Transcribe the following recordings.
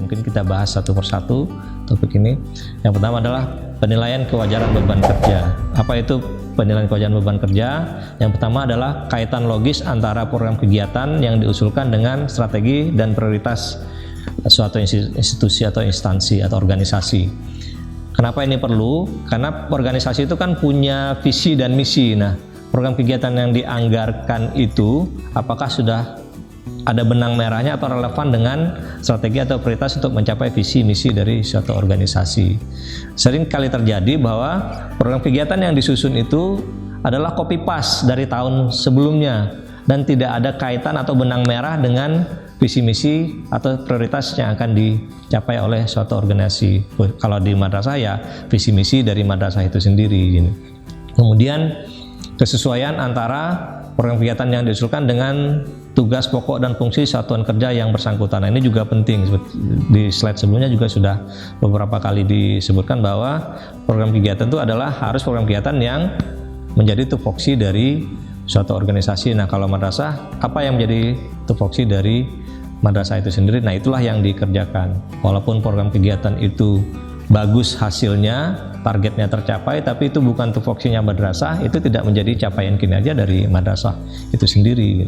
mungkin kita bahas satu persatu topik ini. Yang pertama adalah penilaian kewajaran beban kerja. Apa itu penilaian kewajaran beban kerja? Yang pertama adalah kaitan logis antara program kegiatan yang diusulkan dengan strategi dan prioritas suatu institusi atau instansi atau organisasi. Kenapa ini perlu? Karena organisasi itu kan punya visi dan misi. Nah, program kegiatan yang dianggarkan itu apakah sudah ada benang merahnya atau relevan dengan strategi atau prioritas untuk mencapai visi misi dari suatu organisasi. Sering kali terjadi bahwa program kegiatan yang disusun itu adalah copy paste dari tahun sebelumnya dan tidak ada kaitan atau benang merah dengan visi misi atau prioritas yang akan dicapai oleh suatu organisasi. Kalau di madrasah ya visi misi dari madrasah itu sendiri. Kemudian kesesuaian antara program kegiatan yang diusulkan dengan tugas pokok dan fungsi satuan kerja yang bersangkutan. Nah, ini juga penting. Di slide sebelumnya juga sudah beberapa kali disebutkan bahwa program kegiatan itu adalah harus program kegiatan yang menjadi tupoksi dari suatu organisasi. Nah, kalau madrasah, apa yang menjadi tupoksi dari madrasah itu sendiri? Nah, itulah yang dikerjakan. Walaupun program kegiatan itu bagus hasilnya, targetnya tercapai, tapi itu bukan tupoksinya madrasah, itu tidak menjadi capaian kinerja dari madrasah itu sendiri.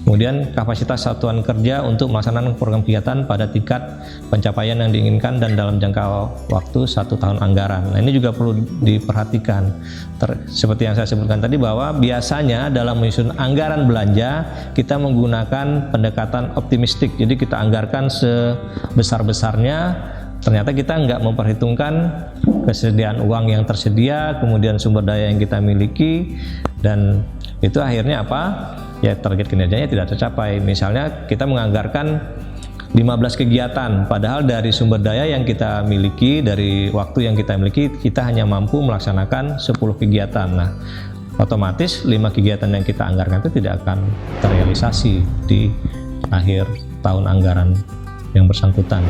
Kemudian kapasitas satuan kerja untuk melaksanakan program kegiatan pada tingkat pencapaian yang diinginkan dan dalam jangka waktu 1 tahun anggaran. Nah, ini juga perlu diperhatikan. Seperti yang saya sebutkan tadi bahwa biasanya dalam menyusun anggaran belanja kita menggunakan pendekatan optimistik. Jadi kita anggarkan sebesar-besarnya. Ternyata kita nggak memperhitungkan kesediaan uang yang tersedia, kemudian sumber daya yang kita miliki, dan itu akhirnya apa? Ya target kinerjanya tidak tercapai. Misalnya kita menganggarkan 15 kegiatan, padahal dari sumber daya yang kita miliki, dari waktu yang kita miliki, kita hanya mampu melaksanakan 10 kegiatan. Nah, otomatis 5 kegiatan yang kita anggarkan itu tidak akan terrealisasi di akhir tahun anggaran yang bersangkutan.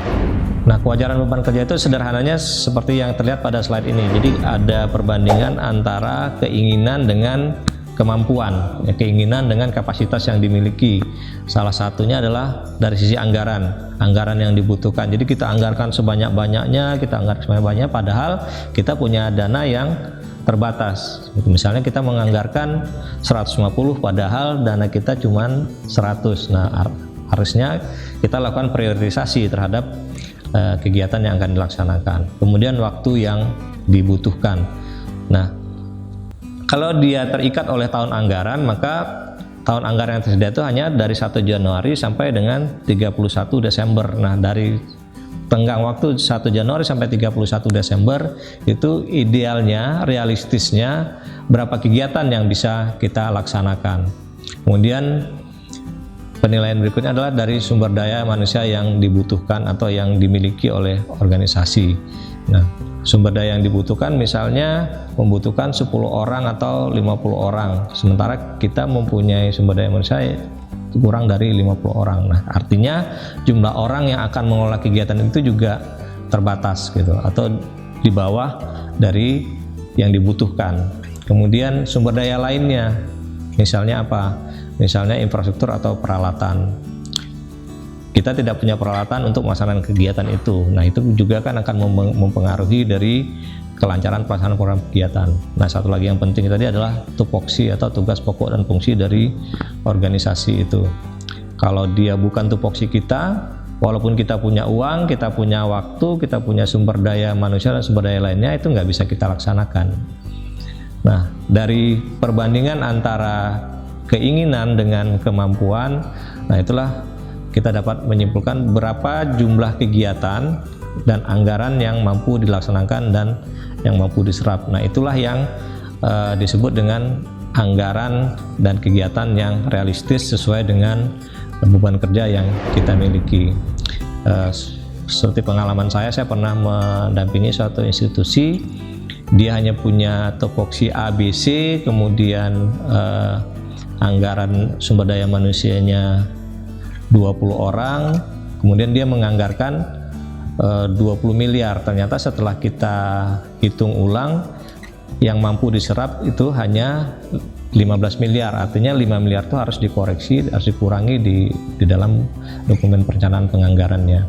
Nah, kewajaran beban kerja itu sederhananya seperti yang terlihat pada slide ini. Jadi ada perbandingan antara keinginan dengan kemampuan, ya, keinginan dengan kapasitas yang dimiliki. Salah satunya adalah dari sisi anggaran yang dibutuhkan. Jadi kita anggarkan sebanyak-banyaknya, padahal kita punya dana yang terbatas. Misalnya kita menganggarkan 150, padahal dana kita cuma 100. Nah, harusnya kita lakukan priorisasi terhadap kegiatan yang akan dilaksanakan. Kemudian waktu yang dibutuhkan. Nah, kalau dia terikat oleh tahun anggaran, maka tahun anggaran yang tersedia itu hanya dari 1 Januari sampai dengan 31 Desember. Nah, dari tenggang waktu 1 Januari sampai 31 Desember itu idealnya, realistisnya berapa kegiatan yang bisa kita laksanakan. Kemudian penilaian berikutnya adalah dari sumber daya manusia yang dibutuhkan atau yang dimiliki oleh organisasi. Nah, sumber daya yang dibutuhkan misalnya membutuhkan 10 orang atau 50 orang, sementara kita mempunyai sumber daya manusia kurang dari 50 orang. Nah, artinya jumlah orang yang akan mengelola kegiatan itu juga terbatas gitu, atau di bawah dari yang dibutuhkan. Kemudian sumber daya lainnya, misalnya apa? Misalnya infrastruktur atau peralatan. Kita tidak punya peralatan untuk melaksanakan kegiatan itu. Nah, itu juga kan akan mempengaruhi dari kelancaran pelaksanaan program kegiatan. Nah, satu lagi yang penting tadi adalah tupoksi atau tugas pokok dan fungsi dari organisasi itu. Kalau dia bukan tupoksi kita, walaupun kita punya uang, kita punya waktu, kita punya sumber daya manusia dan sumber daya lainnya, itu nggak bisa kita laksanakan. Nah, dari perbandingan antara keinginan dengan kemampuan, nah itulah kita dapat menyimpulkan berapa jumlah kegiatan dan anggaran yang mampu dilaksanakan dan yang mampu diserap. Nah, itulah yang disebut dengan anggaran dan kegiatan yang realistis sesuai dengan beban kerja yang kita miliki. Seperti pengalaman saya pernah mendampingi suatu institusi, dia hanya punya tupoksi ABC, kemudian anggaran sumber daya manusianya 20 orang, kemudian dia menganggarkan 20 miliar. Ternyata setelah kita hitung ulang, yang mampu diserap itu hanya 15 miliar. Artinya 5 miliar itu harus dikoreksi, harus dikurangi di dalam dokumen perencanaan penganggarannya.